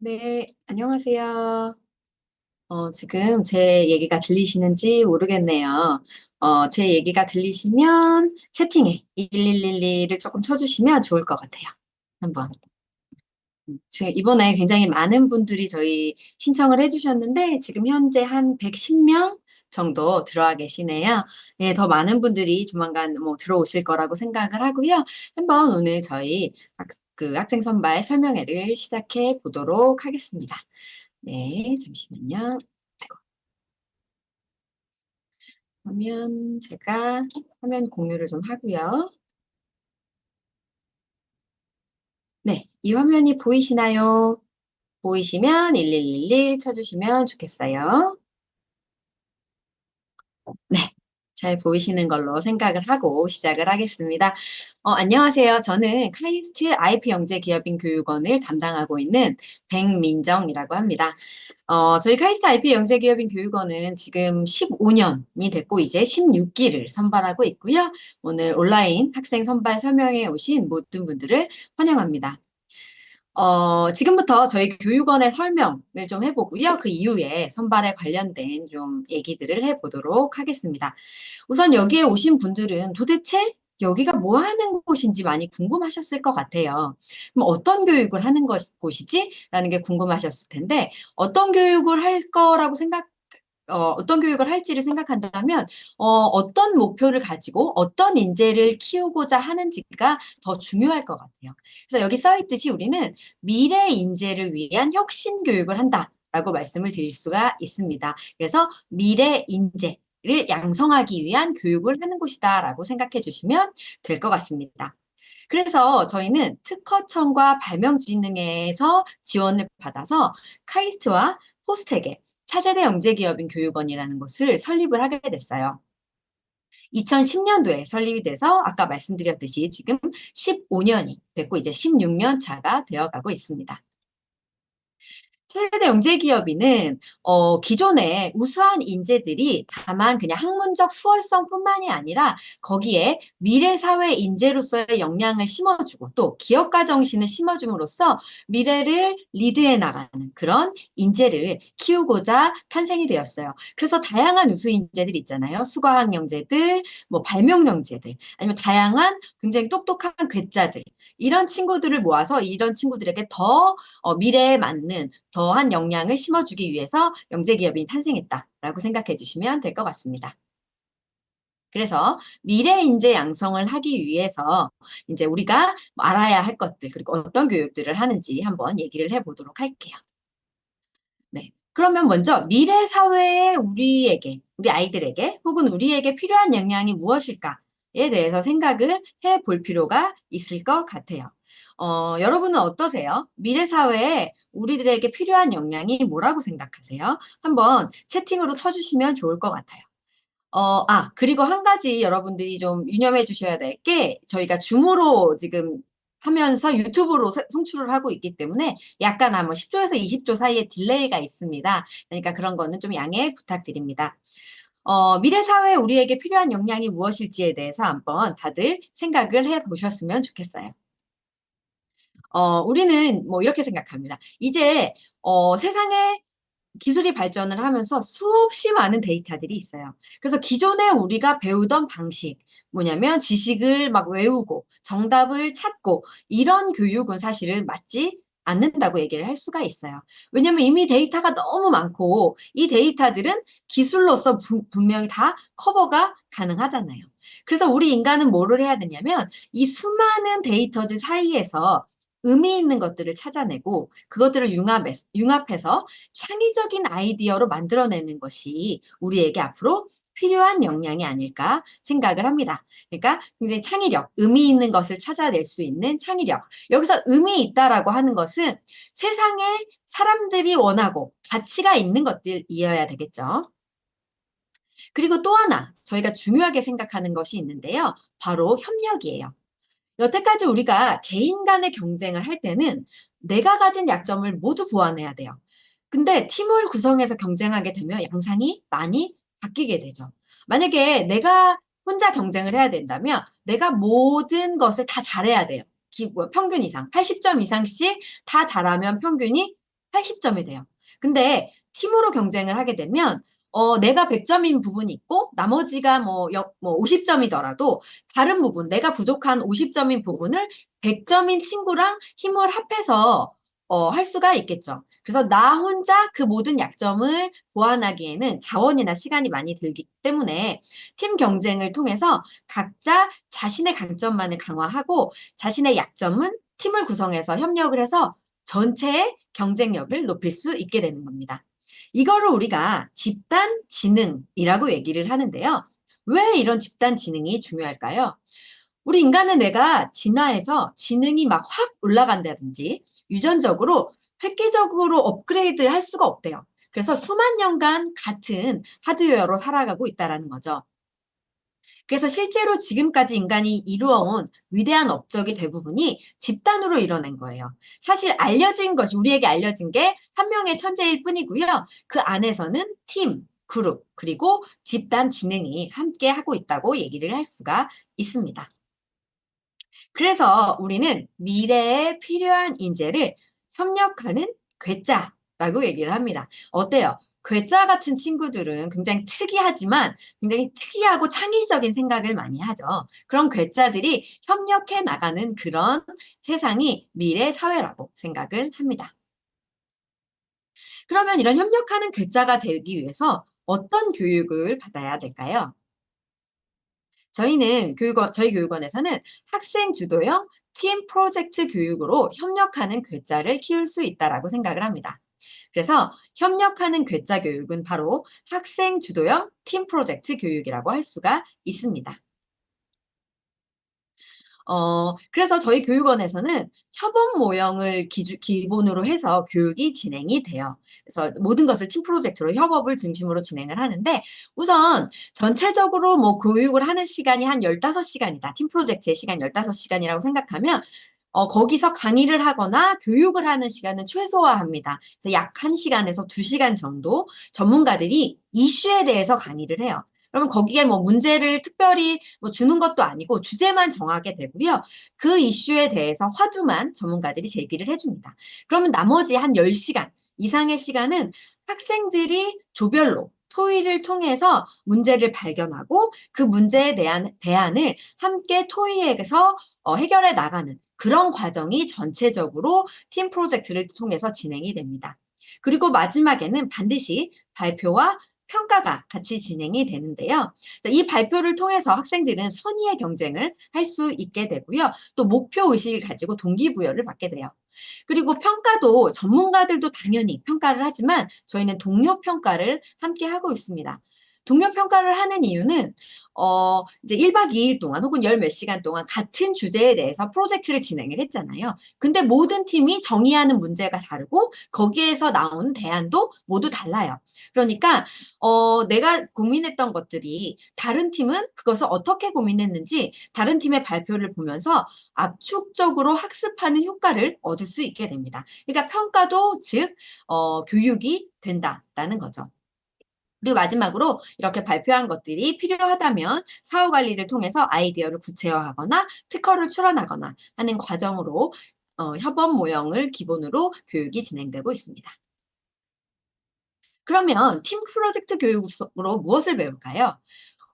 네, 안녕하세요. 지금 제 얘기가 들리시는지 모르겠네요. 제 얘기가 들리시면 채팅에 1111을 조금 쳐주시면 좋을 것 같아요. 한번. 이번에 굉장히 많은 분들이 저희 신청을 해주셨는데 지금 현재 한 110명 정도 들어와 계시네요. 네, 더 많은 분들이 조만간 뭐 들어오실 거라고 생각을 하고요. 한번 오늘 저희 학생 선발 설명회를 시작해 보도록 하겠습니다. 네, 잠시만요. 아이고, 그러면 제가 화면 공유를 좀 하고요. 네, 이 화면이 보이시나요? 보이시면 1111 쳐주시면 좋겠어요. 네, 잘 보이시는 걸로 생각을 하고 시작을 하겠습니다. 안녕하세요. 저는 카이스트 IP 영재기업인 교육원을 담당하고 있는 백민정이라고 합니다. 저희 카이스트 IP 영재기업인 교육원은 지금 15년이 됐고 이제 16기를 선발하고 있고요. 오늘 온라인 학생 선발 설명회 오신 모든 분들을 환영합니다. 지금부터 저희 교육원의 설명을 좀 해보고요. 그 이후에 선발에 관련된 좀 얘기들을 해보도록 하겠습니다. 우선 여기에 오신 분들은 도대체 여기가 뭐 하는 곳인지 많이 궁금하셨을 것 같아요. 그럼 어떤 교육을 하는 곳이지? 라는 게 궁금하셨을 텐데, 어떤 교육을 할지를 생각한다면, 어떤 목표를 가지고 어떤 인재를 키우고자 하는지가 더 중요할 것 같아요. 그래서 여기 써 있듯이 우리는 미래 인재를 위한 혁신 교육을 한다라고 말씀을 드릴 수가 있습니다. 그래서 미래 인재를 양성하기 위한 교육을 하는 곳이다라고 생각해 주시면 될 것 같습니다. 그래서 저희는 특허청과 발명진흥회에서 지원을 받아서 카이스트와 포스텍의 차세대 영재기업인 교육원이라는 곳을 설립을 하게 됐어요. 2010년도에 설립이 돼서 아까 말씀드렸듯이 지금 15년이 됐고 이제 16년 차가 되어가고 있습니다. 차세대 영재기업인은 기존에 우수한 인재들이 다만 그냥 학문적 수월성뿐만이 아니라 거기에 미래 사회 인재로서의 역량을 심어주고 또 기업가 정신을 심어줌으로써 미래를 리드해 나가는 그런 인재를 키우고자 탄생이 되었어요. 그래서 다양한 우수 인재들 있잖아요. 수과학 영재들, 뭐 발명 영재들, 아니면 다양한 굉장히 똑똑한 괴짜들 이런 친구들을 모아서 이런 친구들에게 더 미래에 맞는 더한 역량을 심어주기 위해서 영재기업이 탄생했다라고 생각해 주시면 될 것 같습니다. 그래서 미래 인재 양성을 하기 위해서 이제 우리가 알아야 할 것들 그리고 어떤 교육들을 하는지 한번 얘기를 해보도록 할게요. 네. 그러면 먼저 미래 사회에 우리 아이들에게 혹은 우리에게 필요한 역량이 무엇일까에 대해서 생각을 해볼 필요가 있을 것 같아요. 여러분은 어떠세요? 미래 사회에 우리들에게 필요한 역량이 뭐라고 생각하세요? 한번 채팅으로 쳐주시면 좋을 것 같아요. 그리고 한 가지 여러분들이 좀 유념해 주셔야 될 게 저희가 줌으로 지금 하면서 유튜브로 송출을 하고 있기 때문에 약간 뭐 10조에서 20조 사이에 딜레이가 있습니다. 그러니까 그런 거는 좀 양해 부탁드립니다. 미래 사회에 우리에게 필요한 역량이 무엇일지에 대해서 한번 다들 생각을 해 보셨으면 좋겠어요. 우리는 뭐 이렇게 생각합니다. 이제 세상에 기술이 발전을 하면서 수없이 많은 데이터들이 있어요. 그래서 기존에 우리가 배우던 방식, 뭐냐면 지식을 막 외우고 정답을 찾고 이런 교육은 사실은 맞지 않는다고 얘기를 할 수가 있어요. 왜냐면 이미 데이터가 너무 많고 이 데이터들은 기술로서 분명히 다 커버가 가능하잖아요. 그래서 우리 인간은 뭐를 해야 되냐면 이 수많은 데이터들 사이에서 의미 있는 것들을 찾아내고 그것들을 융합해서 창의적인 아이디어로 만들어내는 것이 우리에게 앞으로 필요한 역량이 아닐까 생각을 합니다. 그러니까 굉장히 창의력, 의미 있는 것을 찾아낼 수 있는 창의력. 여기서 의미 있다라고 하는 것은 세상에 사람들이 원하고 가치가 있는 것들이어야 되겠죠. 그리고 또 하나 저희가 중요하게 생각하는 것이 있는데요. 바로 협력이에요. 여태까지 우리가 개인 간의 경쟁을 할 때는 내가 가진 약점을 모두 보완해야 돼요. 근데 팀을 구성해서 경쟁하게 되면 양상이 많이 바뀌게 되죠. 만약에 내가 혼자 경쟁을 해야 된다면 내가 모든 것을 다 잘해야 돼요. 평균 이상, 80점 이상씩 다 잘하면 평균이 80점이 돼요. 근데 팀으로 경쟁을 하게 되면 내가 100점인 부분이 있고 나머지가 뭐 50점이더라도 다른 부분, 내가 부족한 50점인 부분을 100점인 친구랑 힘을 합해서 할 수가 있겠죠. 그래서 나 혼자 그 모든 약점을 보완하기에는 자원이나 시간이 많이 들기 때문에 팀 경쟁을 통해서 각자 자신의 강점만을 강화하고 자신의 약점은 팀을 구성해서 협력을 해서 전체의 경쟁력을 높일 수 있게 되는 겁니다. 이거를 우리가 집단 지능이라고 얘기를 하는데요. 왜 이런 집단 지능이 중요할까요? 우리 인간은 내가 진화해서 지능이 막 확 올라간다든지 유전적으로 획기적으로 업그레이드 할 수가 없대요. 그래서 수만 년간 같은 하드웨어로 살아가고 있다는 거죠. 그래서 실제로 지금까지 인간이 이루어온 위대한 업적이 대부분이 집단으로 이뤄낸 거예요. 사실 알려진 것이, 우리에게 알려진 게 한 명의 천재일 뿐이고요. 그 안에서는 팀, 그룹, 그리고 집단 지능이 함께 하고 있다고 얘기를 할 수가 있습니다. 그래서 우리는 미래에 필요한 인재를 협력하는 괴짜라고 얘기를 합니다. 어때요? 괴짜 같은 친구들은 굉장히 특이하지만 굉장히 특이하고 창의적인 생각을 많이 하죠. 그런 괴짜들이 협력해 나가는 그런 세상이 미래 사회라고 생각을 합니다. 그러면 이런 협력하는 괴짜가 되기 위해서 어떤 교육을 받아야 될까요? 저희 교육원에서는 학생 주도형 팀 프로젝트 교육으로 협력하는 괴짜를 키울 수 있다라고 생각을 합니다. 그래서 협력하는 괴짜 교육은 바로 학생 주도형 팀 프로젝트 교육이라고 할 수가 있습니다. 그래서 저희 교육원에서는 협업 모형을 기본으로 해서 교육이 진행이 돼요. 그래서 모든 것을 팀 프로젝트로 협업을 중심으로 진행을 하는데 우선 전체적으로 뭐 교육을 하는 시간이 한 15시간이다. 팀 프로젝트의 시간 15시간이라고 생각하면 거기서 강의를 하거나 교육을 하는 시간은 최소화합니다. 그래서 약 1시간에서 2시간 정도 전문가들이 이슈에 대해서 강의를 해요. 그러면 거기에 뭐 문제를 특별히 뭐 주는 것도 아니고 주제만 정하게 되고요. 그 이슈에 대해서 화두만 전문가들이 제기를 해줍니다. 그러면 나머지 한 10시간 이상의 시간은 학생들이 조별로 토의를 통해서 문제를 발견하고 그 문제에 대한 대안을 함께 토의에서 해결해 나가는 그런 과정이 전체적으로 팀 프로젝트를 통해서 진행이 됩니다. 그리고 마지막에는 반드시 발표와 평가가 같이 진행이 되는데요. 이 발표를 통해서 학생들은 선의의 경쟁을 할 수 있게 되고요. 또 목표 의식을 가지고 동기부여를 받게 돼요. 그리고 평가도 전문가들도 당연히 평가를 하지만 저희는 동료 평가를 함께 하고 있습니다. 동료 평가를 하는 이유는 이제 1박 2일 동안 혹은 열 몇 시간 동안 같은 주제에 대해서 프로젝트를 진행을 했잖아요. 근데 모든 팀이 정의하는 문제가 다르고 거기에서 나오는 대안도 모두 달라요. 그러니까 내가 고민했던 것들이 다른 팀은 그것을 어떻게 고민했는지 다른 팀의 발표를 보면서 압축적으로 학습하는 효과를 얻을 수 있게 됩니다. 그러니까 평가도 즉 교육이 된다라는 거죠. 그리고 마지막으로 이렇게 발표한 것들이 필요하다면 사후 관리를 통해서 아이디어를 구체화하거나 특허를 출원하거나 하는 과정으로 협업 모형을 기본으로 교육이 진행되고 있습니다. 그러면 팀 프로젝트 교육으로 무엇을 배울까요?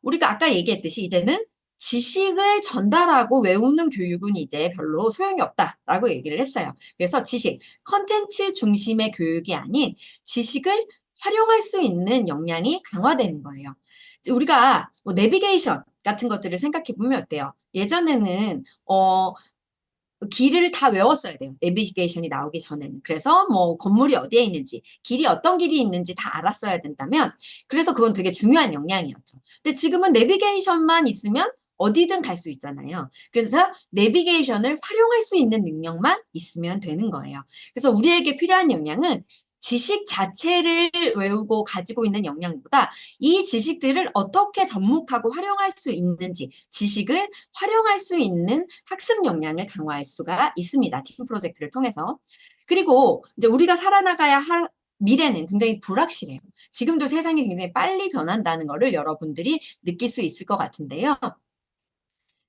우리가 아까 얘기했듯이 이제는 지식을 전달하고 외우는 교육은 이제 별로 소용이 없다라고 얘기를 했어요. 그래서 컨텐츠 중심의 교육이 아닌 지식을 활용할 수 있는 역량이 강화되는 거예요. 우리가 뭐 내비게이션 같은 것들을 생각해 보면 어때요? 예전에는 길을 다 외웠어야 돼요. 내비게이션이 나오기 전에는. 그래서 뭐 건물이 어디에 있는지, 길이 어떤 길이 있는지 다 알았어야 된다면, 그래서 그건 되게 중요한 역량이었죠. 근데 지금은 내비게이션만 있으면 어디든 갈 수 있잖아요. 그래서 내비게이션을 활용할 수 있는 능력만 있으면 되는 거예요. 그래서 우리에게 필요한 역량은 지식 자체를 외우고 가지고 있는 역량보다 이 지식들을 어떻게 접목하고 활용할 수 있는지, 지식을 활용할 수 있는 학습 역량을 강화할 수가 있습니다. 팀 프로젝트를 통해서. 그리고 이제 우리가 살아나가야 할 미래는 굉장히 불확실해요. 지금도 세상이 굉장히 빨리 변한다는 것을 여러분들이 느낄 수 있을 것 같은데요.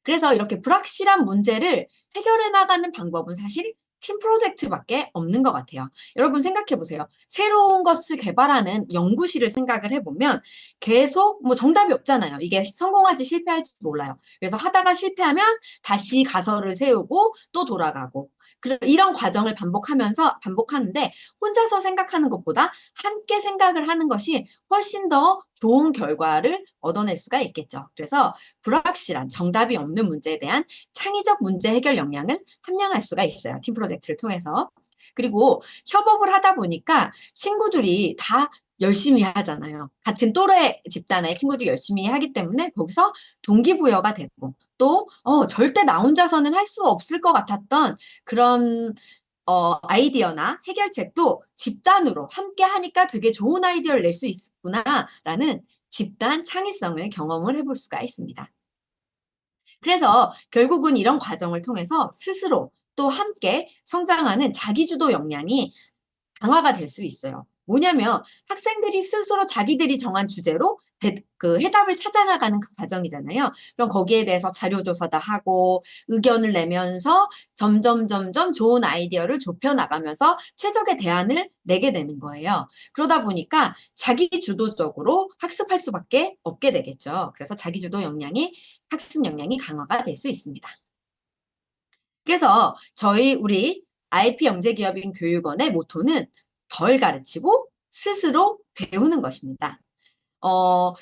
그래서 이렇게 불확실한 문제를 해결해 나가는 방법은 사실 팀 프로젝트밖에 없는 것 같아요. 여러분 생각해 보세요. 새로운 것을 개발하는 연구실을 생각을 해보면 계속 뭐 정답이 없잖아요. 이게 성공할지 실패할지 몰라요. 그래서 하다가 실패하면 다시 가설을 세우고 또 돌아가고 이런 과정을 반복하는데 혼자서 생각하는 것보다 함께 생각을 하는 것이 훨씬 더 좋은 결과를 얻어낼 수가 있겠죠. 그래서 불확실한 정답이 없는 문제에 대한 창의적 문제 해결 역량을 함양할 수가 있어요. 팀 프로젝트를 통해서. 그리고 협업을 하다 보니까 친구들이 다 열심히 하잖아요. 같은 또래 집단의 친구들이 열심히 하기 때문에 거기서 동기부여가 되고 또 절대 나 혼자서는 할 수 없을 것 같았던 그런 아이디어나 해결책도 집단으로 함께 하니까 되게 좋은 아이디어를 낼 수 있구나라는 집단 창의성을 경험을 해볼 수가 있습니다. 그래서 결국은 이런 과정을 통해서 스스로 또 함께 성장하는 자기주도 역량이 강화가 될 수 있어요. 뭐냐면 학생들이 스스로 자기들이 정한 주제로 그 해답을 찾아나가는 그 과정이잖아요. 그럼 거기에 대해서 자료조사도 하고 의견을 내면서 점점 좋은 아이디어를 좁혀나가면서 최적의 대안을 내게 되는 거예요. 그러다 보니까 자기 주도적으로 학습할 수밖에 없게 되겠죠. 그래서 자기주도 역량이 학습 역량이 강화가 될 수 있습니다. 그래서 우리 IP 영재기업인 교육원의 모토는 덜 가르치고 스스로 배우는 것입니다.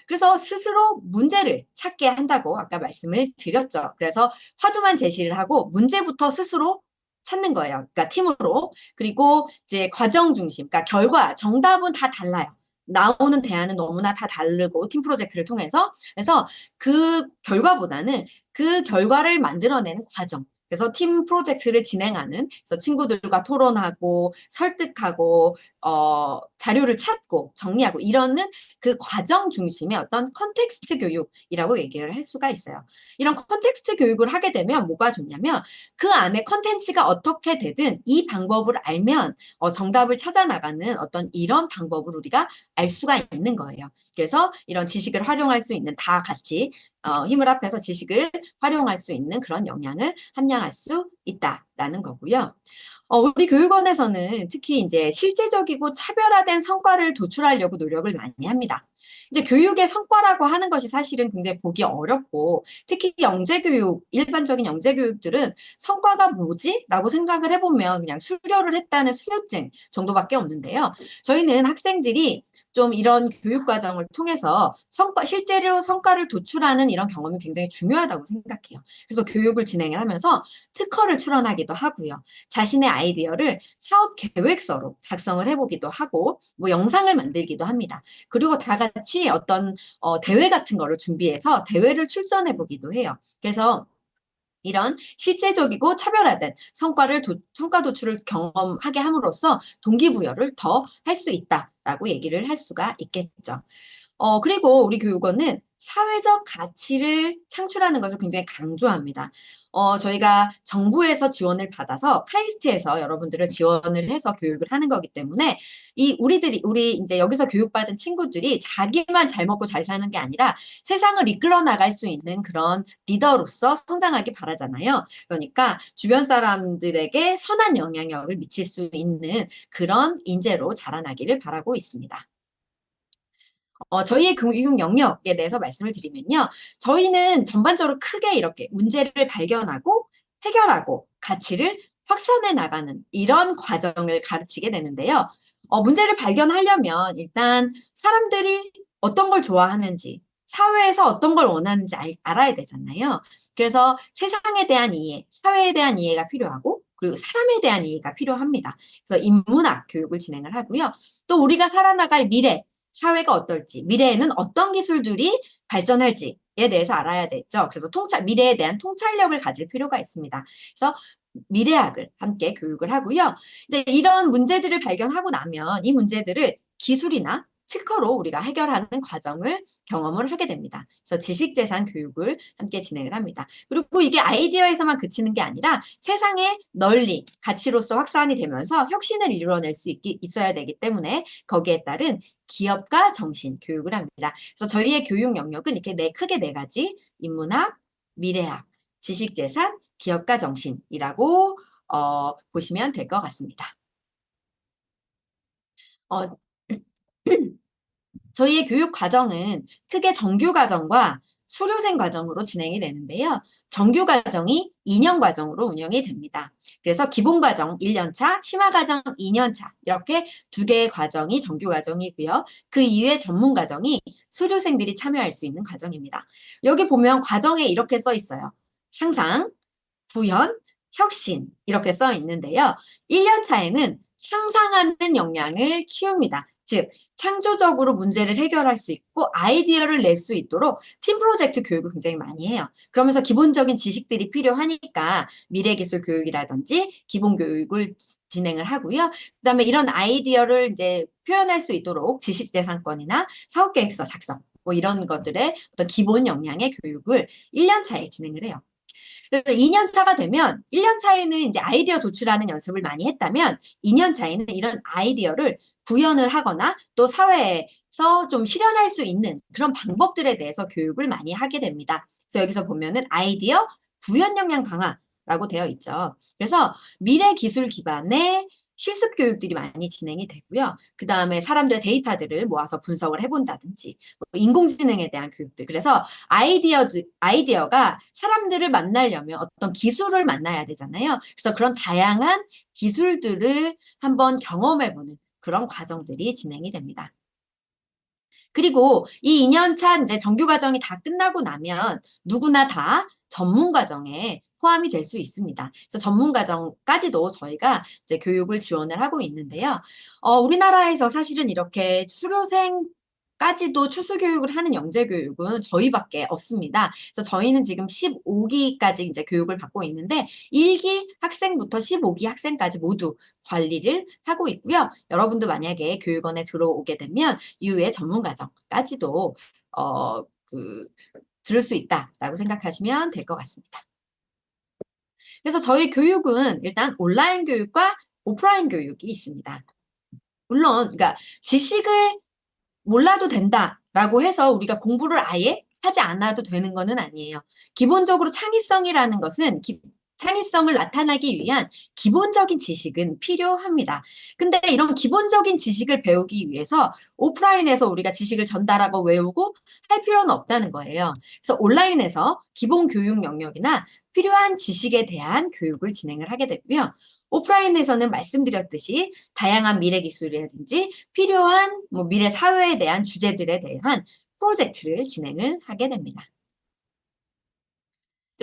그래서 스스로 문제를 찾게 한다고 아까 말씀을 드렸죠. 그래서 화두만 제시를 하고 문제부터 스스로 찾는 거예요. 그러니까 팀으로. 그리고 이제 과정 중심, 그러니까 결과, 정답은 다 달라요. 나오는 대안은 너무나 다 다르고 팀 프로젝트를 통해서. 그래서 그 결과보다는 그 결과를 만들어내는 과정. 그래서 팀 프로젝트를 진행하는, 그래서 친구들과 토론하고 설득하고 자료를 찾고 정리하고 이러는 그 과정 중심의 어떤 컨텍스트 교육이라고 얘기를 할 수가 있어요. 이런 컨텍스트 교육을 하게 되면 뭐가 좋냐면 그 안에 컨텐츠가 어떻게 되든 이 방법을 알면 정답을 찾아 나가는 어떤 이런 방법을 우리가 알 수가 있는 거예요. 그래서 이런 지식을 활용할 수 있는 다 같이 힘을 합해서 지식을 활용할 수 있는 그런 역량을 함양할 수 있다라는 거고요. 우리 교육원에서는 특히 이제 실제적이고 차별화된 성과를 도출하려고 노력을 많이 합니다. 이제 교육의 성과라고 하는 것이 사실은 굉장히 보기 어렵고 특히 영재교육, 일반적인 영재교육들은 성과가 뭐지? 라고 생각을 해보면 그냥 수료를 했다는 수료증 정도밖에 없는데요. 저희는 학생들이 좀 이런 교육 과정을 통해서 실제로 성과를 도출하는 이런 경험이 굉장히 중요하다고 생각해요. 그래서 교육을 진행을 하면서 특허를 출원하기도 하고요. 자신의 아이디어를 사업 계획서로 작성을 해보기도 하고 뭐 영상을 만들기도 합니다. 그리고 다 같이 어떤 대회 같은 거를 준비해서 대회를 출전해 보기도 해요. 그래서 이런 실제적이고 차별화된 성과 도출을 경험하게 함으로써 동기부여를 더 할 수 있다라고 얘기를 할 수가 있겠죠. 그리고 우리 교육원은 사회적 가치를 창출하는 것을 굉장히 강조합니다. 저희가 정부에서 지원을 받아서 카이스트에서 여러분들을 지원을 해서 교육을 하는 거기 때문에 우리 이제 여기서 교육받은 친구들이 자기만 잘 먹고 잘 사는 게 아니라 세상을 이끌어 나갈 수 있는 그런 리더로서 성장하기 바라잖아요. 그러니까 주변 사람들에게 선한 영향력을 미칠 수 있는 그런 인재로 자라나기를 바라고 있습니다. 저희의 교육 영역에 대해서 말씀을 드리면요. 저희는 전반적으로 크게 이렇게 문제를 발견하고 해결하고 가치를 확산해 나가는 이런 과정을 가르치게 되는데요. 문제를 발견하려면 일단 사람들이 어떤 걸 좋아하는지, 사회에서 어떤 걸 원하는지 알아야 되잖아요. 그래서 세상에 대한 이해, 사회에 대한 이해가 필요하고 그리고 사람에 대한 이해가 필요합니다. 그래서 인문학 교육을 진행을 하고요. 또 우리가 살아나갈 미래, 사회가 어떨지, 미래에는 어떤 기술들이 발전할지에 대해서 알아야 되죠. 그래서 미래에 대한 통찰력을 가질 필요가 있습니다. 그래서 미래학을 함께 교육을 하고요. 이제 이런 문제들을 발견하고 나면 이 문제들을 기술이나 특허로 우리가 해결하는 과정을 경험을 하게 됩니다. 그래서 지식재산 교육을 함께 진행을 합니다. 그리고 이게 아이디어에서만 그치는 게 아니라 세상에 널리 가치로서 확산이 되면서 혁신을 이루어낼 수 있어야 되기 때문에 거기에 따른 기업가 정신 교육을 합니다. 그래서 저희의 교육 영역은 이렇게 크게 네 가지 인문학, 미래학, 지식재산, 기업가 정신이라고 보시면 될 것 같습니다. 어, 저희의 교육 과정은 크게 정규 과정과 수료생 과정으로 진행이 되는데요. 정규 과정이 2년 과정으로 운영이 됩니다. 그래서 기본 과정 1년차, 심화 과정 2년차 이렇게 두 개의 과정이 정규 과정이고요. 그 이외의 전문 과정이 수료생들이 참여할 수 있는 과정입니다. 여기 보면 과정에 이렇게 써 있어요. 상상, 구현, 혁신 이렇게 써 있는데요. 1년차에는 상상하는 역량을 키웁니다. 즉 창조적으로 문제를 해결할 수 있고 아이디어를 낼 수 있도록 팀 프로젝트 교육을 굉장히 많이 해요. 그러면서 기본적인 지식들이 필요하니까 미래기술 교육이라든지 기본 교육을 진행을 하고요. 그다음에 이런 아이디어를 이제 표현할 수 있도록 지식재산권이나 사업계획서 작성 뭐 이런 것들의 어떤 기본 역량의 교육을 1년 차에 진행을 해요. 그래서 2년 차가 되면 1년 차에는 이제 아이디어 도출하는 연습을 많이 했다면 2년 차에는 이런 아이디어를 구현을 하거나 또 사회에서 좀 실현할 수 있는 그런 방법들에 대해서 교육을 많이 하게 됩니다. 그래서 여기서 보면은 아이디어 구현 역량 강화라고 되어 있죠. 그래서 미래 기술 기반의 실습 교육들이 많이 진행이 되고요. 그 다음에 사람들의 데이터들을 모아서 분석을 해본다든지 인공지능에 대한 교육들. 그래서 아이디어가 사람들을 만나려면 어떤 기술을 만나야 되잖아요. 그래서 그런 다양한 기술들을 한번 경험해보는 그런 과정들이 진행이 됩니다. 그리고 이 2년차 이제 정규 과정이 다 끝나고 나면 누구나 다 전문 과정에 포함이 될 수 있습니다. 그래서 전문 과정까지도 저희가 이제 교육을 지원을 하고 있는데요. 우리나라에서 사실은 이렇게 수료생까지도 추수 교육을 하는 영재 교육은 저희밖에 없습니다. 그래서 저희는 지금 15기까지 이제 교육을 받고 있는데 1기 학생부터 15기 학생까지 모두 관리를 하고 있고요. 여러분도 만약에 교육원에 들어오게 되면 이후에 전문 과정까지도 들을 수 있다라고 생각하시면 될 것 같습니다. 그래서 저희 교육은 일단 온라인 교육과 오프라인 교육이 있습니다. 물론, 그러니까 지식을 몰라도 된다라고 해서 우리가 공부를 아예 하지 않아도 되는 것은 아니에요. 기본적으로 창의성이라는 것은 창의성을 나타나기 위한 기본적인 지식은 필요합니다. 근데 이런 기본적인 지식을 배우기 위해서 오프라인에서 우리가 지식을 전달하고 외우고 할 필요는 없다는 거예요. 그래서 온라인에서 기본 교육 영역이나 필요한 지식에 대한 교육을 진행을 하게 되고요. 오프라인에서는 말씀드렸듯이 다양한 미래 기술이라든지 필요한 미래 사회에 대한 주제들에 대한 프로젝트를 진행을 하게 됩니다.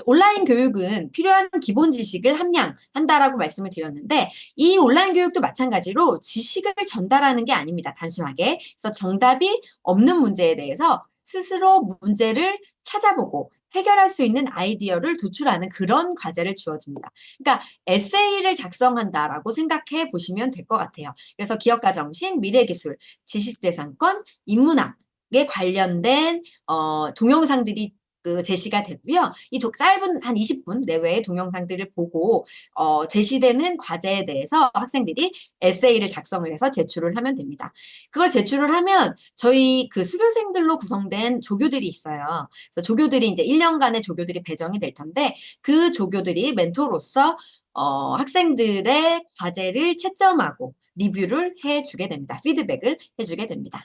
온라인 교육은 필요한 기본 지식을 함량한다라고 말씀을 드렸는데 이 온라인 교육도 마찬가지로 지식을 전달하는 게 아닙니다. 단순하게. 그래서 정답이 없는 문제에 대해서 스스로 문제를 찾아보고 해결할 수 있는 아이디어를 도출하는 그런 과제를 주어집니다. 그러니까 에세이를 작성한다라고 생각해 보시면 될 것 같아요. 그래서 기업가 정신, 미래기술, 지식재산권, 인문학에 관련된 동영상들이 제시가 되고요. 이 짧은 한 20분 내외의 동영상들을 보고 제시되는 과제에 대해서 학생들이 에세이를 작성을 해서 제출을 하면 됩니다. 그걸 제출을 하면 저희 그 수료생들로 구성된 조교들이 있어요. 그래서 조교들이 이제 1년간의 조교들이 배정이 될 텐데 그 조교들이 멘토로서 학생들의 과제를 채점하고 리뷰를 해주게 됩니다. 피드백을 해주게 됩니다.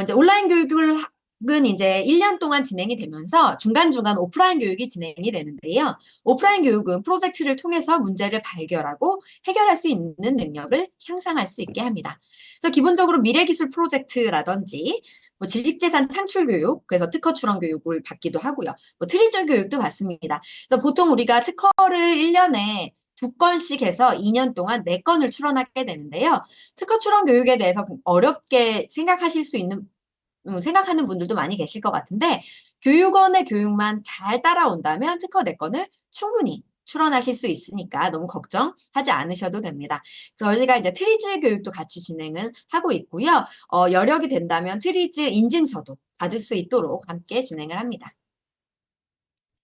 이제 온라인 교육은 이제 1년 동안 진행이 되면서 중간중간 오프라인 교육이 진행이 되는데요. 오프라인 교육은 프로젝트를 통해서 문제를 발견하고 해결할 수 있는 능력을 향상할 수 있게 합니다. 그래서 기본적으로 미래기술 프로젝트라든지 지식재산 창출 교육, 그래서 특허 출원 교육을 받기도 하고요. 트리저 교육도 받습니다. 그래서 보통 우리가 특허를 1년에 2건씩 해서 2년 동안 4건을 출원하게 되는데요. 특허 출원 교육에 대해서 어렵게 생각하실 수 있는, 생각하는 분들도 많이 계실 것 같은데, 교육원의 교육만 잘 따라온다면 특허 4건을 충분히 출원하실 수 있으니까 너무 걱정하지 않으셔도 됩니다. 저희가 이제 트리즈 교육도 같이 진행을 하고 있고요. 여력이 된다면 트리즈 인증서도 받을 수 있도록 함께 진행을 합니다.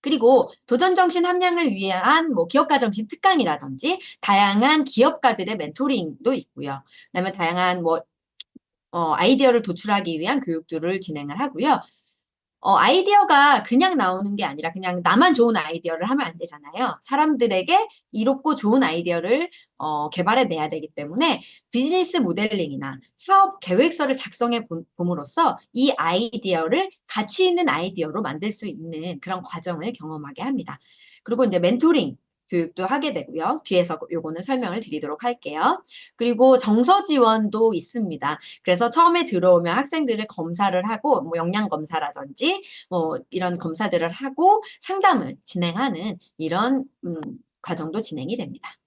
그리고 도전정신 함량을 위한 기업가정신 특강이라든지 다양한 기업가들의 멘토링도 있고요. 그다음에 다양한 아이디어를 도출하기 위한 교육들을 진행을 하고요. 아이디어가 그냥 나오는 게 아니라 그냥 나만 좋은 아이디어를 하면 안 되잖아요. 사람들에게 이롭고 좋은 아이디어를 개발해내야 되기 때문에 비즈니스 모델링이나 사업 계획서를 작성해 봄으로써 이 아이디어를 가치 있는 아이디어로 만들 수 있는 그런 과정을 경험하게 합니다. 그리고 이제 멘토링 교육도 하게 되고요. 뒤에서 요거는 설명을 드리도록 할게요. 그리고 정서 지원도 있습니다. 그래서 처음에 들어오면 학생들을 검사를 하고 뭐 역량 검사라든지 뭐 이런 검사들을 하고 상담을 진행하는 이런 과정도 진행이 됩니다.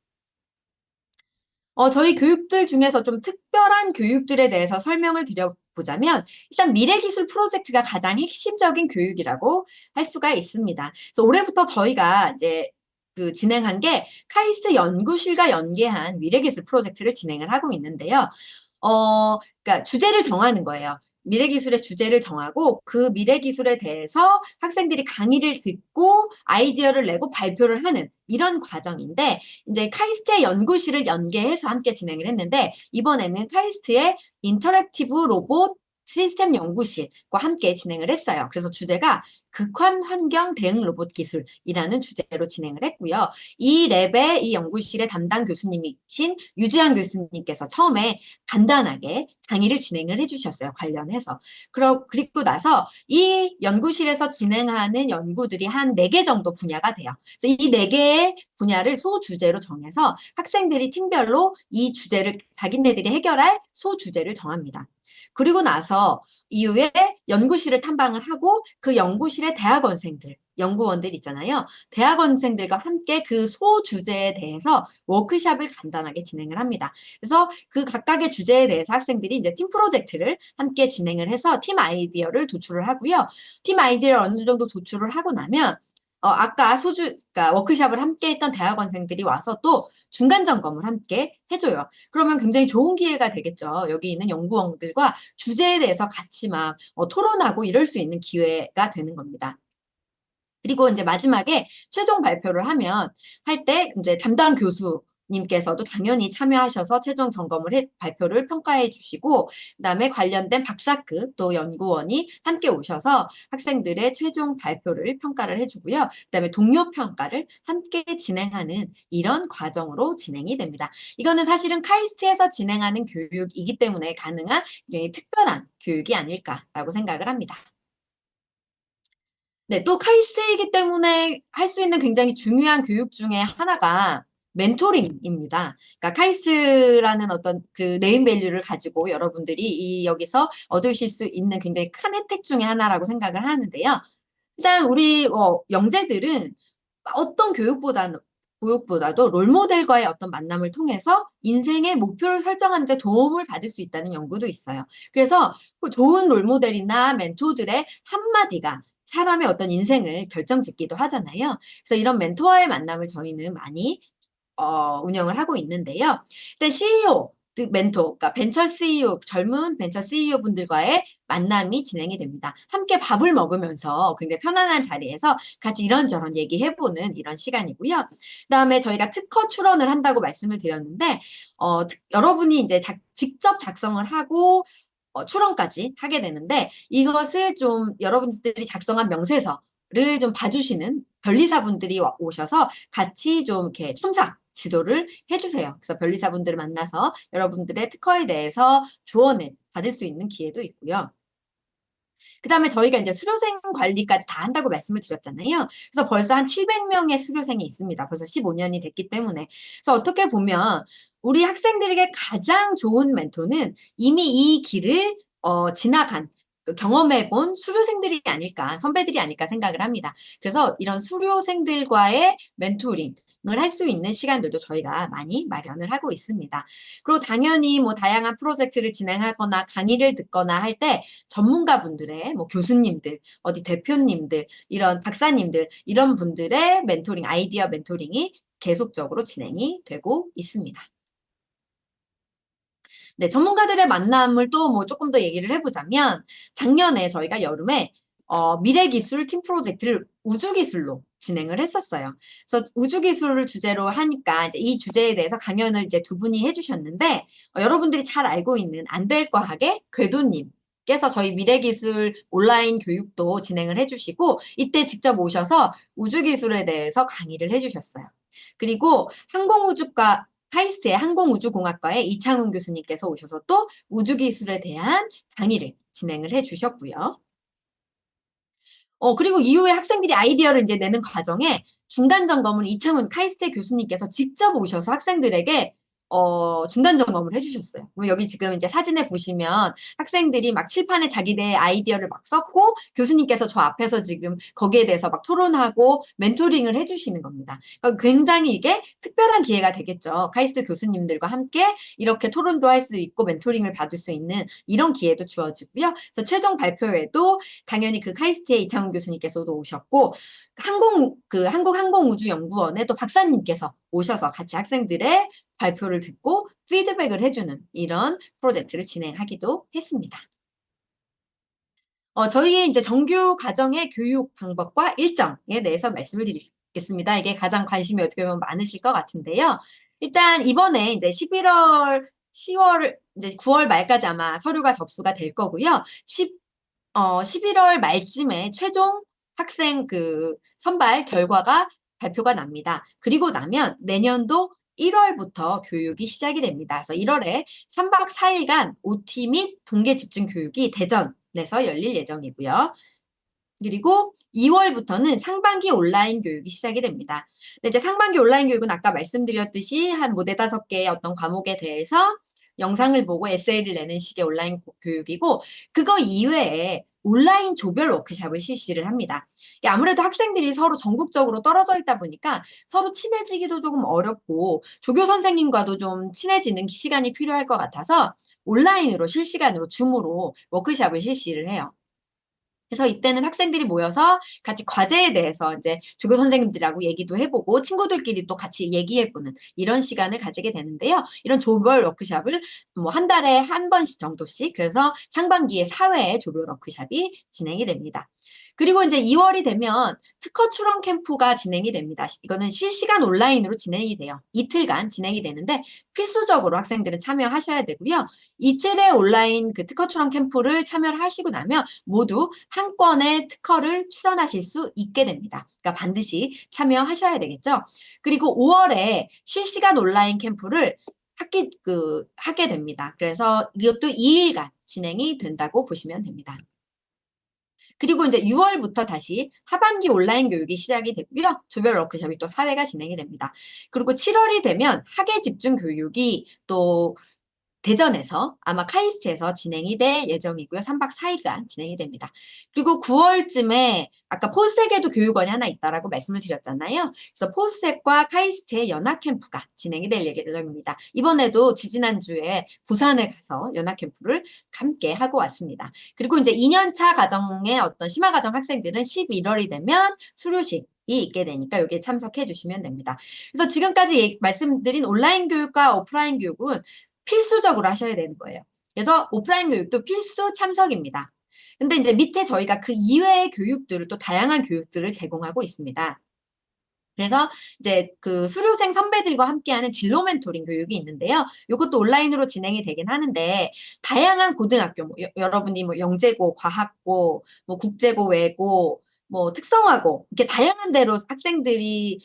저희 교육들 중에서 좀 특별한 교육들에 대해서 설명을 드려보자면 일단 미래기술 프로젝트가 가장 핵심적인 교육이라고 할 수가 있습니다. 그래서 올해부터 저희가 이제 그 진행한 게 카이스트 연구실과 연계한 미래기술 프로젝트를 진행을 하고 있는데요. 그러니까 주제를 정하는 거예요. 미래기술의 주제를 정하고 그 미래기술에 대해서 학생들이 강의를 듣고 아이디어를 내고 발표를 하는 이런 과정인데 이제 카이스트의 연구실을 연계해서 함께 진행을 했는데 이번에는 카이스트의 인터랙티브 로봇 시스템 연구실과 함께 진행을 했어요. 그래서 주제가 극한 환경 대응 로봇 기술이라는 주제로 진행을 했고요. 이 랩의 이 연구실의 담당 교수님이신 유지한 교수님께서 처음에 간단하게 강의를 진행을 해주셨어요. 관련해서. 그리고 나서 이 연구실에서 진행하는 연구들이 한 4개 정도 분야가 돼요. 그래서 이 4개의 분야를 소주제로 정해서 학생들이 팀별로 이 주제를 자기네들이 해결할 소주제를 정합니다. 그리고 나서 이후에 연구실을 탐방을 하고 그 연구실의 대학원생들, 연구원들 있잖아요. 대학원생들과 함께 그 소주제에 대해서 워크숍을 간단하게 진행을 합니다. 그래서 그 각각의 주제에 대해서 학생들이 이제 팀 프로젝트를 함께 진행을 해서 팀 아이디어를 도출을 하고요. 팀 아이디어를 어느 정도 도출을 하고 나면 아까 그러니까 워크숍을 함께 했던 대학원생들이 와서 또 중간 점검을 함께 해줘요. 그러면 굉장히 좋은 기회가 되겠죠. 여기 있는 연구원들과 주제에 대해서 같이 막 토론하고 이럴 수 있는 기회가 되는 겁니다. 그리고 이제 마지막에 최종 발표를 할 때 이제 담당 교수님께서도 당연히 참여하셔서 최종 점검을 발표를 평가해 주시고 그다음에 관련된 박사급 또 연구원이 함께 오셔서 학생들의 최종 발표를 평가를 해주고요. 그다음에 동료 평가를 함께 진행하는 이런 과정으로 진행이 됩니다. 이거는 사실은 카이스트에서 진행하는 교육이기 때문에 가능한 굉장히 특별한 교육이 아닐까라고 생각을 합니다. 네, 또 카이스트이기 때문에 할 수 있는 굉장히 중요한 교육 중에 하나가 멘토링입니다. 그러니까 카이스트라는 어떤 그 네임밸류를 가지고 여러분들이 여기서 얻으실 수 있는 굉장히 큰 혜택 중에 하나라고 생각을 하는데요. 일단 우리 영재들은 어떤 교육보다도 롤모델과의 어떤 만남을 통해서 인생의 목표를 설정하는 데 도움을 받을 수 있다는 연구도 있어요. 그래서 그 좋은 롤모델이나 멘토들의 한마디가 사람의 어떤 인생을 결정짓기도 하잖아요. 그래서 이런 멘토와의 만남을 저희는 많이 운영을 하고 있는데요. 일단 CEO, 멘토, 그러니까 벤처 CEO, 젊은 벤처 CEO 분들과의 만남이 진행이 됩니다. 함께 밥을 먹으면서 굉장히 편안한 자리에서 같이 이런저런 얘기해보는 이런 시간이고요. 그다음에 저희가 특허 출원을 한다고 말씀을 드렸는데 여러분이 이제 직접 작성을 하고 출원까지 하게 되는데 이것을 좀 여러분들이 작성한 명세서를 좀 봐주시는 변리사분들이 오셔서 같이 좀 이렇게 첨삭 지도를 해주세요. 그래서 변리사분들을 만나서 여러분들의 특허에 대해서 조언을 받을 수 있는 기회도 있고요. 그다음에 저희가 이제 수료생 관리까지 다 한다고 말씀을 드렸잖아요. 그래서 벌써 한 700명의 수료생이 있습니다. 벌써 15년이 됐기 때문에. 그래서 어떻게 보면 우리 학생들에게 가장 좋은 멘토는 이미 이 길을 지나간 경험해본 수료생들이 아닐까, 선배들이 아닐까 생각을 합니다. 그래서 이런 수료생들과의 멘토링을 할 수 있는 시간들도 저희가 많이 마련을 하고 있습니다. 그리고 당연히 뭐 다양한 프로젝트를 진행하거나 강의를 듣거나 할 때 전문가분들의 뭐 교수님들, 어디 대표님들, 이런 박사님들, 이런 분들의 멘토링, 아이디어 멘토링이 계속적으로 진행이 되고 있습니다. 네, 전문가들의 만남을 또 뭐 조금 더 얘기를 해보자면 작년에 저희가 여름에 미래기술 팀 프로젝트를 우주기술로 진행을 했었어요. 그래서 우주기술을 주제로 하니까 이제 이 주제에 대해서 강연을 이제 두 분이 해주셨는데 여러분들이 잘 알고 있는 안될과학의 궤도님 께서 저희 미래기술 온라인 교육도 진행을 해주시고 이때 직접 오셔서 우주기술에 대해서 강의를 해주셨어요. 그리고 항공우주과 카이스트의 항공우주공학과의 이창훈 교수님께서 오셔서 또 우주기술에 대한 강의를 진행을 해주셨고요. 그리고 이후에 학생들이 아이디어를 이제 내는 과정에 중간 점검을 이창훈 카이스트 교수님께서 직접 오셔서 학생들에게 중간 점검을 해주셨어요. 그럼 여기 지금 이제 사진에 보시면 학생들이 막 칠판에 자기네 아이디어를 막 썼고 교수님께서 저 앞에서 지금 거기에 대해서 막 토론하고 멘토링을 해주시는 겁니다. 그러니까 굉장히 이게 특별한 기회가 되겠죠. 카이스트 교수님들과 함께 이렇게 토론도 할 수 있고 멘토링을 받을 수 있는 이런 기회도 주어지고요. 그래서 최종 발표회도 당연히 그 카이스트의 이창훈 교수님께서도 오셨고 한국항공우주연구원의 또 박사님께서 오셔서 같이 학생들의 발표를 듣고 피드백을 해주는 이런 프로젝트를 진행하기도 했습니다. 저희의 이제 정규 과정의 교육 방법과 일정에 대해서 말씀을 드리겠습니다. 이게 가장 관심이 어떻게 보면 많으실 것 같은데요. 일단 이번에 이제 10월, 이제 9월 말까지 아마 서류가 접수가 될 거고요. 11월 말쯤에 최종 학생 그 선발 결과가 발표가 납니다. 그리고 나면 내년도 1월부터 교육이 시작이 됩니다. 그래서 1월에 3박 4일간 OT 및 동계 집중 교육이 대전에서 열릴 예정이고요. 그리고 2월부터는 상반기 온라인 교육이 시작이 됩니다. 근데 이제 상반기 온라인 교육은 아까 말씀드렸듯이 한 뭐 4-5개의 어떤 과목에 대해서 영상을 보고 에세이를 내는 식의 온라인 교육이고 그거 이외에 온라인 조별 워크숍을 실시를 합니다. 아무래도 학생들이 서로 전국적으로 떨어져 있다 보니까 서로 친해지기도 조금 어렵고 조교 선생님과도 좀 친해지는 시간이 필요할 것 같아서 온라인으로 실시간으로 줌으로 워크숍을 실시를 해요. 그래서 이때는 학생들이 모여서 같이 과제에 대해서 이제 조교 선생님들하고 얘기도 해보고 친구들끼리 또 같이 얘기해보는 이런 시간을 가지게 되는데요. 이런 조별 워크숍을 뭐 한 달에 한 번씩 정도씩 그래서 상반기에 4회의 조별 워크숍이 진행이 됩니다. 그리고 이제 2월이 되면 특허 출원 캠프가 진행이 됩니다. 이거는 실시간 온라인으로 진행이 돼요. 이틀간 진행이 되는데 필수적으로 학생들은 참여하셔야 되고요. 이틀의 온라인 그 특허 출원 캠프를 참여를 하시고 나면 모두 한 건의 특허를 출원하실 수 있게 됩니다. 그러니까 반드시 참여하셔야 되겠죠. 그리고 5월에 실시간 온라인 캠프를 하게 됩니다. 그래서 이것도 2일간 진행이 된다고 보시면 됩니다. 그리고 이제 6월부터 다시 하반기 온라인 교육이 시작이 되고요. 조별 워크숍이 또 4회가 진행이 됩니다. 그리고 7월이 되면 학예 집중 교육이 또 대전에서 아마 카이스트에서 진행이 될 예정이고요. 3박 4일간 진행이 됩니다. 그리고 9월쯤에 아까 포스텍에도 교육원이 하나 있다라고 말씀을 드렸잖아요. 그래서 포스텍과 카이스트의 연합 캠프가 진행이 될 예정입니다. 이번에도 지지난주에 부산에 가서 연합 캠프를 함께 하고 왔습니다. 그리고 이제 2년차 과정의 어떤 심화 과정 학생들은 11월이 되면 수료식 이 있게 되니까 여기에 참석해 주시면 됩니다. 그래서 지금까지 말씀드린 온라인 교육과 오프라인 교육은 필수적으로 하셔야 되는 거예요. 그래서 오프라인 교육도 필수 참석입니다. 근데 이제 밑에 저희가 그 이외의 교육들을 또 다양한 교육들을 제공하고 있습니다. 그래서 이제 그 수료생 선배들과 함께하는 진로 멘토링 교육이 있는데요. 이것도 온라인으로 진행이 되긴 하는데 다양한 고등학교, 여러분이 뭐 영재고, 과학고, 뭐 국제고, 외고, 뭐 특성화고 이렇게 다양한 데로 학생들이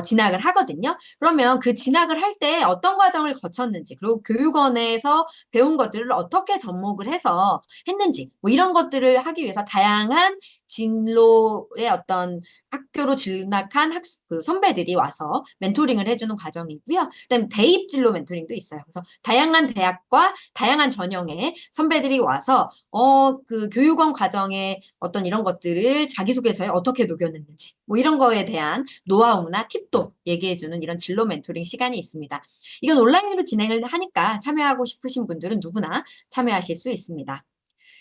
진학을 하거든요. 그러면 그 진학을 할 때 어떤 과정을 거쳤는지 그리고 교육원에서 배운 것들을 어떻게 접목을 해서 했는지 뭐 이런 것들을 하기 위해서 다양한 진로의 어떤 학교로 진학한 그 선배들이 와서 멘토링을 해주는 과정이고요. 그다음에 대입 진로 멘토링도 있어요. 그래서 다양한 대학과 다양한 전형의 선배들이 와서 그 교육원 과정의 어떤 이런 것들을 자기소개서에 어떻게 녹여냈는지 뭐 이런 거에 대한 노하우나 팁도 얘기해주는 이런 진로 멘토링 시간이 있습니다. 이건 온라인으로 진행을 하니까 참여하고 싶으신 분들은 누구나 참여하실 수 있습니다.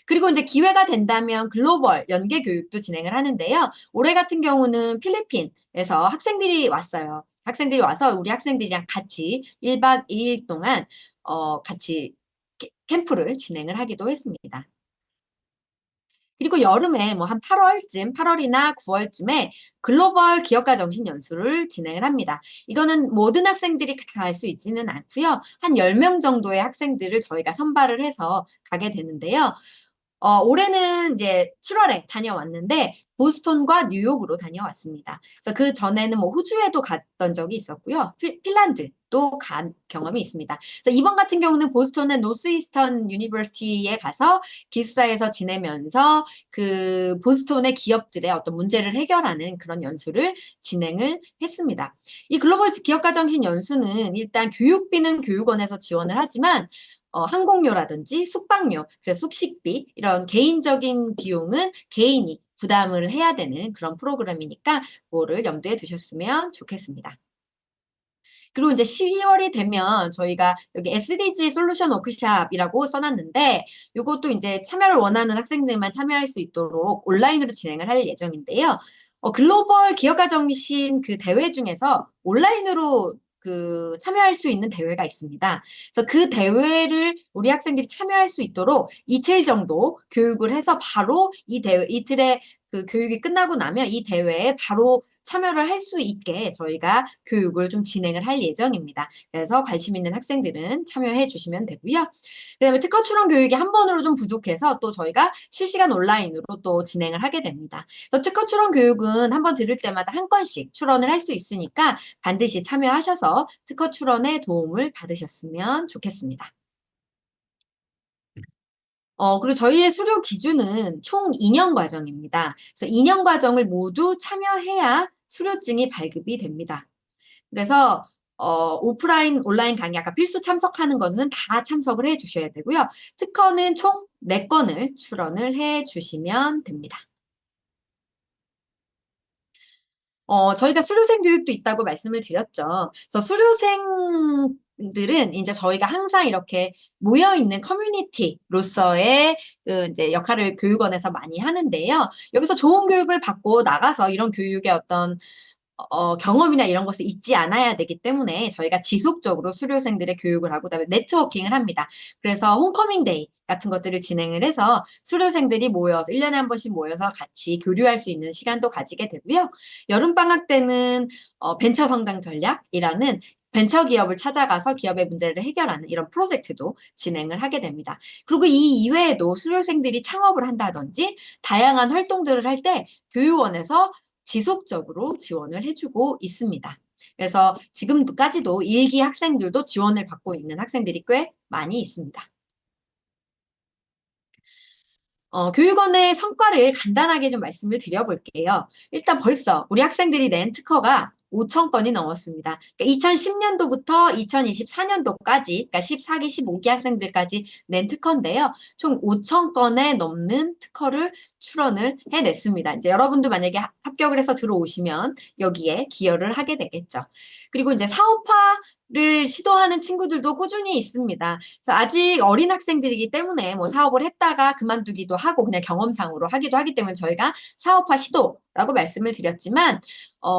그리고 이제 기회가 된다면 글로벌 연계 교육도 진행을 하는데요. 올해 같은 경우는 필리핀에서 학생들이 왔어요. 학생들이 와서 우리 학생들이랑 같이 1박 2일 동안 같이 캠프를 진행을 하기도 했습니다. 그리고 여름에 뭐 한 8월이나 9월쯤에 글로벌 기업가 정신 연수를 진행을 합니다. 이거는 모든 학생들이 다 갈 수 있지는 않고요. 한 10명 정도의 학생들을 저희가 선발을 해서 가게 되는데요. 올해는 이제 7월에 다녀왔는데 보스턴과 뉴욕으로 다녀왔습니다. 그래서 그 전에는 뭐 호주에도 갔던 적이 있었고요. 핀란드도 간 경험이 있습니다. 그래서 이번 같은 경우는 보스턴의 노스이스턴 유니버시티에 가서 기숙사에서 지내면서 그 보스턴의 기업들의 어떤 문제를 해결하는 그런 연수를 진행을 했습니다. 이 글로벌 기업가정신 연수는 일단 교육비는 교육원에서 지원을 하지만 항공료라든지 숙박료, 그래서 숙식비 이런 개인적인 비용은 개인이 부담을 해야 되는 그런 프로그램이니까 그거를 염두에 두셨으면 좋겠습니다. 그리고 이제 12월이 되면 저희가 여기 SDG 솔루션 워크샵이라고 써놨는데 이것도 이제 참여를 원하는 학생들만 참여할 수 있도록 온라인으로 진행을 할 예정인데요. 글로벌 기업가 정신 그 대회 중에서 온라인으로 그 참여할 수 있는 대회가 있습니다. 그래서 그 대회를 우리 학생들이 참여할 수 있도록 이틀 정도 교육을 해서 바로 이 대회 이틀의 그 교육이 끝나고 나면 이 대회에 바로 참여를 할 수 있게 저희가 교육을 좀 진행을 할 예정입니다. 그래서 관심 있는 학생들은 참여해 주시면 되고요. 그다음에 특허 출원 교육이 한 번으로 좀 부족해서 또 저희가 실시간 온라인으로 또 진행을 하게 됩니다. 그래서 특허 출원 교육은 한 번 들을 때마다 한 건씩 출원을 할 수 있으니까 반드시 참여하셔서 특허 출원에 도움을 받으셨으면 좋겠습니다. 그리고 저희의 수료 기준은 총 2년 과정입니다. 그래서 2년 과정을 모두 참여해야 수료증이 발급이 됩니다. 그래서 오프라인, 온라인 강의 아까 필수 참석하는 거는 다 참석을 해 주셔야 되고요. 특허는 총 4건을 출원을 해 주시면 됩니다. 저희가 수료생 교육도 있다고 말씀을 드렸죠. 그래서 수료생들은 이제 저희가 항상 이렇게 모여있는 커뮤니티로서의 그 이제 역할을 교육원에서 많이 하는데요. 여기서 좋은 교육을 받고 나가서 이런 교육의 어떤 경험이나 이런 것을 잊지 않아야 되기 때문에 저희가 지속적으로 수료생들의 교육을 하고 그다음에 네트워킹을 합니다. 그래서 홈커밍 데이 같은 것들을 진행을 해서 수료생들이 모여서 1년에 한 번씩 모여서 같이 교류할 수 있는 시간도 가지게 되고요. 여름방학 때는 벤처 성장 전략이라는 벤처 기업을 찾아가서 기업의 문제를 해결하는 이런 프로젝트도 진행을 하게 됩니다. 그리고 이 이외에도 수료생들이 창업을 한다든지 다양한 활동들을 할 때 교육원에서 지속적으로 지원을 해주고 있습니다. 그래서 지금까지도 일기 학생들도 지원을 받고 있는 학생들이 꽤 많이 있습니다. 교육원의 성과를 간단하게 좀 말씀을 드려볼게요. 일단 벌써 우리 학생들이 낸 특허가 5천 건이 넘었습니다. 그러니까 2010년도부터 2024년도까지, 그러니까 14기, 15기 학생들까지 낸 특허인데요. 총 5천 건에 넘는 특허를 출원을 해냈습니다. 이제 여러분도 만약에 합격을 해서 들어오시면 여기에 기여를 하게 되겠죠. 그리고 이제 사업화를 시도하는 친구들도 꾸준히 있습니다. 그래서 아직 어린 학생들이기 때문에 뭐 사업을 했다가 그만두기도 하고 그냥 경험상으로 하기도 하기 때문에 저희가 사업화 시도라고 말씀을 드렸지만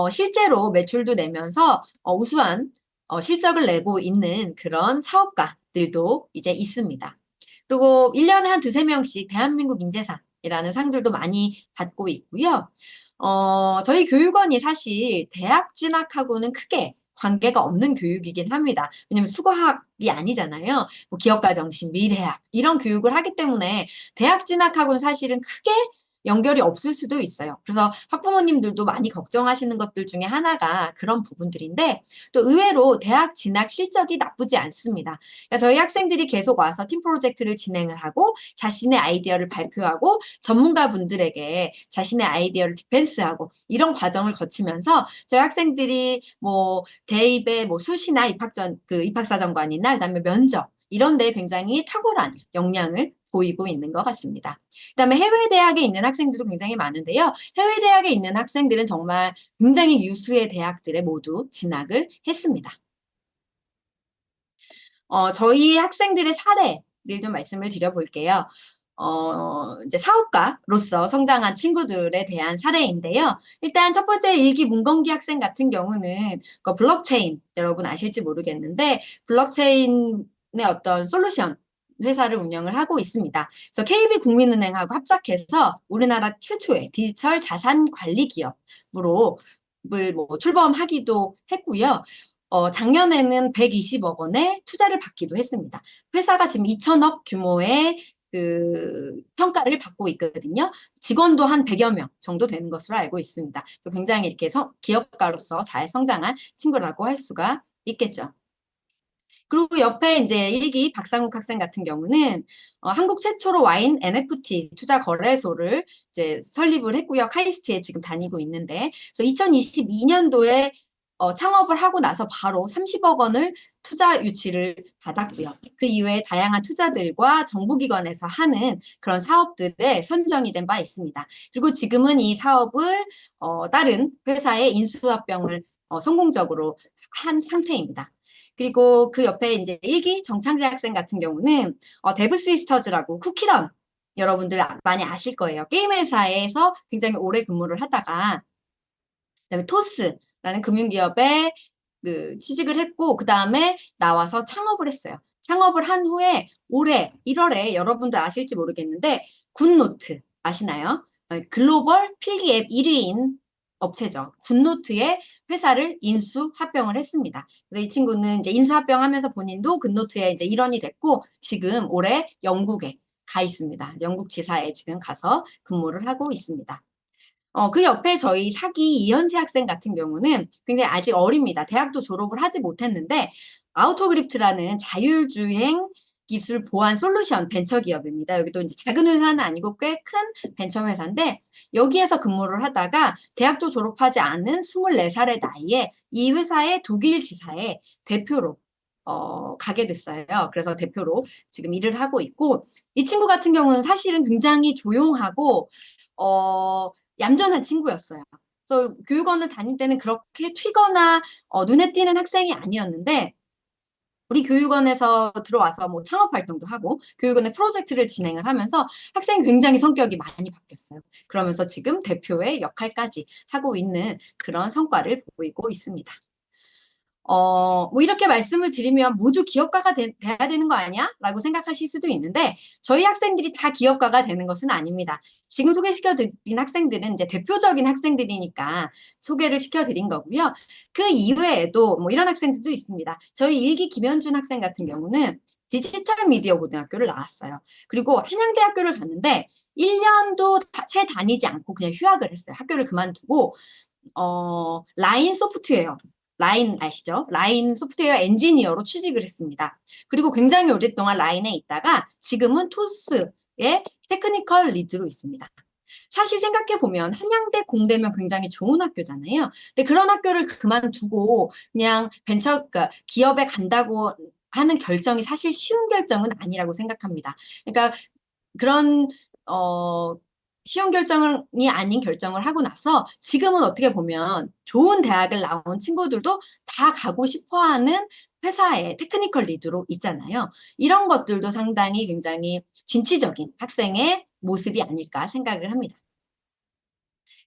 실제로 매출도 내면서 우수한 실적을 내고 있는 그런 사업가들도 이제 있습니다. 그리고 1년에 한 두세 명씩 대한민국 인재상이라는 상들도 많이 받고 있고요. 저희 교육원이 사실 대학 진학하고는 크게 관계가 없는 교육이긴 합니다. 왜냐면 수거학이 아니잖아요. 뭐 기업가 정신, 미래학 이런 교육을 하기 때문에 대학 진학하고는 사실은 크게 연결이 없을 수도 있어요. 그래서 학부모님들도 많이 걱정하시는 것들 중에 하나가 그런 부분들인데 또 의외로 대학 진학 실적이 나쁘지 않습니다. 그러니까 저희 학생들이 계속 와서 팀 프로젝트를 진행을 하고 자신의 아이디어를 발표하고 전문가분들에게 자신의 아이디어를 디펜스하고 이런 과정을 거치면서 저희 학생들이 뭐 대입의 뭐 수시나 입학사정관이나 그다음에 면접 이런 데 굉장히 탁월한 역량을 보이고 있는 것 같습니다. 그다음에 해외 대학에 있는 학생들도 굉장히 많은데요. 해외 대학에 있는 학생들은 정말 굉장히 유수의 대학들에 모두 진학을 했습니다. 저희 학생들의 사례를 좀 말씀을 드려볼게요. 이제 사업가로서 성장한 친구들에 대한 사례인데요. 일단 첫 번째 일기 문건기 학생 같은 경우는 그 블록체인 여러분 아실지 모르겠는데 블록체인의 어떤 솔루션 회사를 운영을 하고 있습니다. 그래서 KB국민은행하고 합작해서 우리나라 최초의 디지털 자산 관리 기업으로 뭐 출범하기도 했고요. 작년에는 120억 원의 투자를 받기도 했습니다. 회사가 지금 2천억 규모의 평가를 받고 있거든요. 직원도 한 100여 명 정도 되는 것으로 알고 있습니다. 굉장히 이렇게 기업가로서 잘 성장한 친구라고 할 수가 있겠죠. 그리고 옆에 이제 일기 박상욱 학생 같은 경우는 한국 최초로 와인 NFT 투자 거래소를 이제 설립을 했고요. 카이스트에 지금 다니고 있는데, 그래서 2022년도에 창업을 하고 나서 바로 30억 원을 투자 유치를 받았고요. 그 이외에 다양한 투자들과 정부기관에서 하는 그런 사업들에 선정이 된 바 있습니다. 그리고 지금은 이 사업을 다른 회사의 인수합병을 성공적으로 한 상태입니다. 그리고 그 옆에 이제 일기 정창재 학생 같은 경우는 데브 시스터즈라고 쿠키런 여러분들 많이 아실 거예요. 게임 회사에서 굉장히 오래 근무를 하다가 그다음에 토스라는 금융기업에 취직을 했고 그 다음에 나와서 창업을 했어요. 창업을 한 후에 올해 1월에 여러분들 아실지 모르겠는데 굿노트 아시나요? 글로벌 필기 앱 1위인 업체죠. 굿노트에 회사를 인수 합병을 했습니다. 그래서 이 친구는 이제 인수 합병하면서 본인도 굿노트의 이제 일원이 됐고 지금 올해 영국에 가 있습니다. 영국 지사에 지금 가서 근무를 하고 있습니다. 그 옆에 저희 사기 이현세 학생 같은 경우는 굉장히 아직 어립니다. 대학도 졸업을 하지 못했는데 아우토그립트라는 자율주행 기술 보안 솔루션 벤처 기업입니다. 여기도 이제 작은 회사는 아니고 꽤 큰 벤처 회사인데 여기에서 근무를 하다가 대학도 졸업하지 않은 24살의 나이에 이 회사의 독일 지사의 대표로 가게 됐어요. 그래서 대표로 지금 일을 하고 있고 이 친구 같은 경우는 사실은 굉장히 조용하고 얌전한 친구였어요. 그래서 교육원을 다닐 때는 그렇게 튀거나 눈에 띄는 학생이 아니었는데 우리 교육원에서 들어와서 뭐 창업 활동도 하고 교육원의 프로젝트를 진행을 하면서 학생이 굉장히 성격이 많이 바뀌었어요. 그러면서 지금 대표의 역할까지 하고 있는 그런 성과를 보이고 있습니다. 뭐 이렇게 말씀을 드리면 모두 기업가가 돼야 되는 거 아니야? 라고 생각하실 수도 있는데 저희 학생들이 다 기업가가 되는 것은 아닙니다. 지금 소개시켜드린 학생들은 이제 대표적인 학생들이니까 소개를 시켜드린 거고요. 그 이외에도 뭐 이런 학생들도 있습니다. 저희 일기 김현준 학생 같은 경우는 디지털 미디어 고등학교를 나왔어요. 그리고 한양대학교를 갔는데 1년도 채 다니지 않고 그냥 휴학을 했어요. 학교를 그만두고 라인 소프트웨어 라인 아시죠? 라인 소프트웨어 엔지니어로 취직을 했습니다. 그리고 굉장히 오랫동안 라인에 있다가 지금은 토스의 테크니컬 리드로 있습니다. 사실 생각해보면 한양대, 공대면 굉장히 좋은 학교잖아요. 근데 그런 학교를 그만두고 그냥 그러니까 기업에 간다고 하는 결정이 사실 쉬운 결정은 아니라고 생각합니다. 그러니까 그런 쉬운 결정이 아닌 결정을 하고 나서 지금은 어떻게 보면 좋은 대학을 나온 친구들도 다 가고 싶어하는 회사의 테크니컬 리드로 있잖아요. 이런 것들도 상당히 굉장히 진취적인 학생의 모습이 아닐까 생각을 합니다.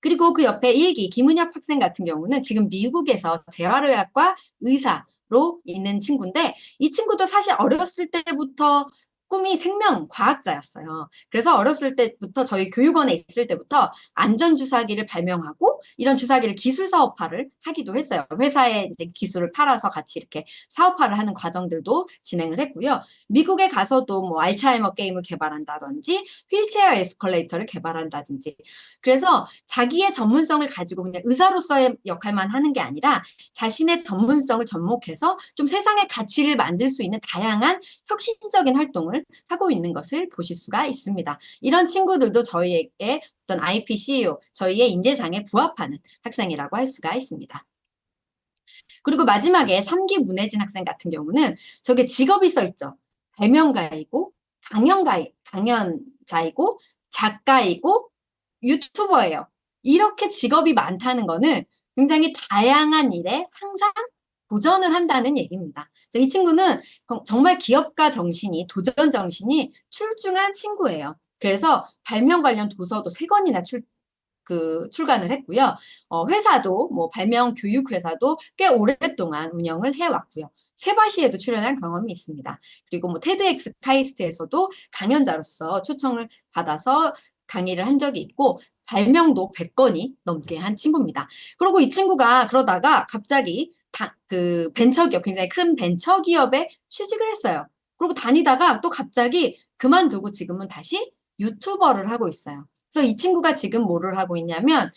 그리고 그 옆에 일기 김은엽 학생 같은 경우는 지금 미국에서 재활의학과 의사로 있는 친구인데 이 친구도 사실 어렸을 때부터 꿈이 생명과학자였어요. 그래서 어렸을 때부터 저희 교육원에 있을 때부터 안전주사기를 발명하고 이런 주사기를 기술 사업화를 하기도 했어요. 회사에 이제 기술을 팔아서 같이 이렇게 사업화를 하는 과정들도 진행을 했고요. 미국에 가서도 뭐 알츠하이머 게임을 개발한다든지 휠체어 에스컬레이터를 개발한다든지 그래서 자기의 전문성을 가지고 그냥 의사로서의 역할만 하는 게 아니라 자신의 전문성을 접목해서 좀 세상의 가치를 만들 수 있는 다양한 혁신적인 활동을 하고 있는 것을 보실 수가 있습니다. 이런 친구들도 저희에게 어떤 IP CEO, 저희의 인재상에 부합하는 학생이라고 할 수가 있습니다. 그리고 마지막에 3기 문혜진 학생 같은 경우는 저게 직업이 써 있죠. 발명가이고 강연자이고 작가이고 유튜버예요. 이렇게 직업이 많다는 거는 굉장히 다양한 일에 항상 도전을 한다는 얘기입니다. 이 친구는 정말 기업가 정신이, 도전 정신이 출중한 친구예요. 그래서 발명 관련 도서도 3권이나 출간을 했고요. 회사도, 뭐 발명 교육 회사도 꽤 오랫동안 운영을 해왔고요. 세바시에도 출연한 경험이 있습니다. 그리고 뭐 테드엑스 카이스트에서도 강연자로서 초청을 받아서 강의를 한 적이 있고 발명도 100건이 넘게 한 친구입니다. 그리고 이 친구가 그러다가 갑자기 벤처기업, 굉장히 큰 벤처기업에 취직을 했어요. 그리고 다니다가 또 갑자기 그만두고 지금은 다시 유튜버를 하고 있어요. 그래서 이 친구가 지금 뭐를 하고 있냐면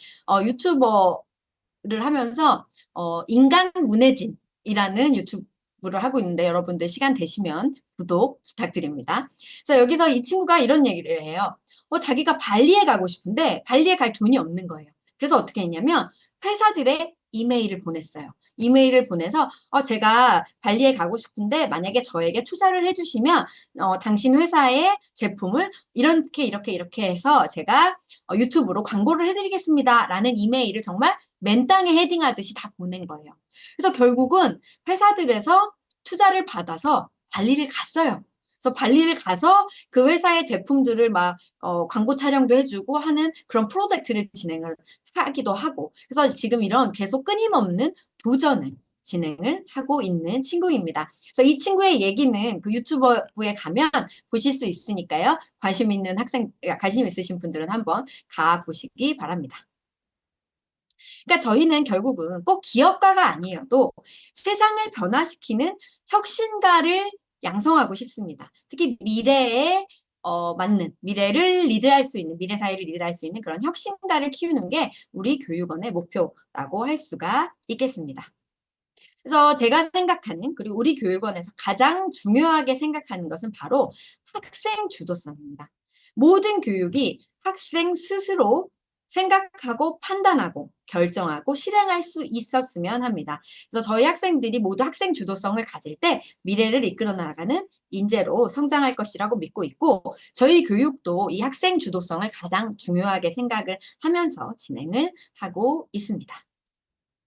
유튜버를 하면서 인간 문혜진이라는 유튜브를 하고 있는데 여러분들 시간 되시면 구독 부탁드립니다. 그래서 여기서 이 친구가 이런 얘기를 해요. 자기가 발리에 가고 싶은데 발리에 갈 돈이 없는 거예요. 그래서 어떻게 했냐면 회사들의 이메일을 보냈어요. 이메일을 보내서 제가 발리에 가고 싶은데 만약에 저에게 투자를 해주시면 당신 회사의 제품을 이렇게 이렇게 이렇게 해서 제가 유튜브로 광고를 해드리겠습니다. 라는 이메일을 정말 맨땅에 헤딩하듯이 다 보낸 거예요. 그래서 결국은 회사들에서 투자를 받아서 발리를 갔어요. 그래서 발리를 가서 그 회사의 제품들을 막 광고 촬영도 해주고 하는 그런 프로젝트를 진행을 하기도 하고 그래서 지금 이런 계속 끊임없는 도전을 진행을 하고 있는 친구입니다. 그래서 이 친구의 얘기는 그 유튜브에 가면 보실 수 있으니까요. 관심 있으신 분들은 한번 가보시기 바랍니다. 그러니까 저희는 결국은 꼭 기업가가 아니어도 세상을 변화시키는 혁신가를 양성하고 싶습니다. 특히 미래에 맞는 미래를 리드할 수 있는 미래 사회를 리드할 수 있는 그런 혁신가를 키우는 게 우리 교육원의 목표라고 할 수가 있겠습니다. 그래서 제가 생각하는 그리고 우리 교육원에서 가장 중요하게 생각하는 것은 바로 학생 주도성입니다. 모든 교육이 학생 스스로 생각하고 판단하고 결정하고 실행할 수 있었으면 합니다. 그래서 저희 학생들이 모두 학생 주도성을 가질 때 미래를 이끌어 나가는 인재로 성장할 것이라고 믿고 있고 저희 교육도 이 학생 주도성을 가장 중요하게 생각을 하면서 진행을 하고 있습니다.